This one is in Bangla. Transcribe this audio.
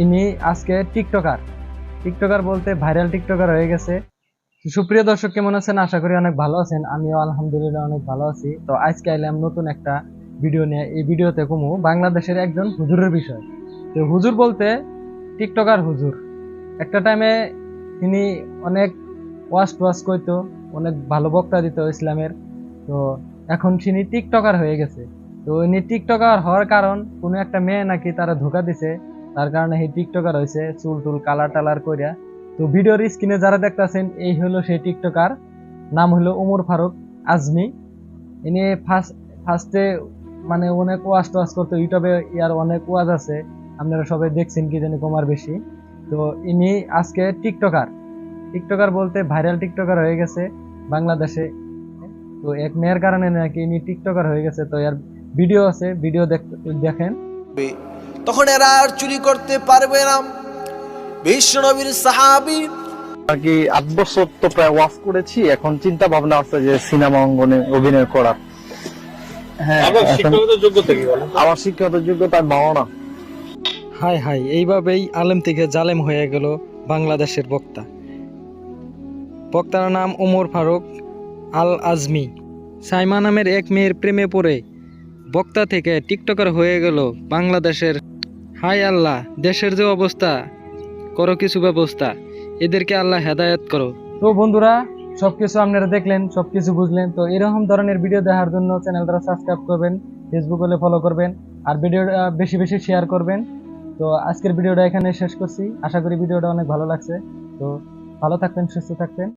ইনি আজকে টিকটকার বলতে ভাইরাল টিকটকার হয়ে গেছে। সুপ্রিয় দর্শক, কেমন আছেন? আশা করি অনেক ভালো আছেন। আমিও আলহামদুলিল্লাহ অনেক ভালো আছি। তো আজকে এলাম নতুন একটা ভিডিও নিয়ে। এই ভিডিওতে কমু বাংলাদেশের একজন হুজুরের বিষয়। তো হুজুর বলতে টিকটকার হুজুর। একটা টাইমে তিনি অনেক ওয়াজ করতো, অনেক ভালো বক্তা দিত ইসলামের। তো এখন তিনি টিকটকার হয়ে গেছে। তো ইনি টিকটকার হওয়ার কারণ কোনো একটা মেয়ে নাকি তারা ধোকা দিছে, তার কারণে এই টিকটকার হয়েছে, চুল টুল কালার টালার কইরা। তো ভিডিওর স্ক্রিনে যারা দেখতেছেন, এই হলো সেই টিকটকার। নাম হলো ওমর ফারুক আজমি। ইনি ফার্স্টে মানে অনেক ওয়াজ টোয়াজ করতো ইউটিউবে। ইয়ার অনেক ওয়াজ আছে, আপনারা সবাই দেখছেন কি জানি কমার বেশি। তো ইনি আজকে টিকটকার বলতে ভাইরাল টিকটকার হয়ে গেছে বাংলাদেশে। তো এক মেয়ের কারণে নাকি ইনি টিকটকার হয়ে গেছে। তো এর ভিডিও আছে, ভিডিও দেখেন। তখন এরা আর চুরি করতে পারবে না। বিশ্বনবীর সাহাবী আর কি ৮ বছর তো প্রায় ওয়াজ করেছি, এখন চিন্তা ভাবনা আছে যে সিনেমা অঙ্গনে অভিনয় করা। হ্যাঁ, শিক্ষাগত যোগ্যতা কি বলেন? আমার শিক্ষাগত যোগ্যতা ভালো না। হাই হাই, এইভাবেই আলেম থেকে জালেম হয়ে গেল বাংলাদেশের বক্তার নাম ওমর ফারুক আল আজমি। সাইমা নামের এক মেয়ের প্রেমে পড়ে বক্তা থেকে টিকটকার হয়ে গেল বাংলাদেশের। হাই আল্লাহ, দেশের যে অবস্থা, করো কিছু ব্যবস্থা, এদেরকে আল্লাহ হেদায়েত করো। তো বন্ধুরা, সবকিছু আপনারা দেখলেন, সবকিছু বুঝলেন। তো এরকম ধরনের ভিডিও দেখার জন্য চ্যানেলটা সাবস্ক্রাইব করবেন, ফেসবুক হলে ফলো করবেন, আর ভিডিওটা বেশি বেশি শেয়ার করবেন। তো আজকের ভিডিওটা এখানে শেষ করছি। আশা করি ভিডিওটা অনেক ভালো লাগছে। তো ভালো থাকবেন, সুস্থ থাকবেন।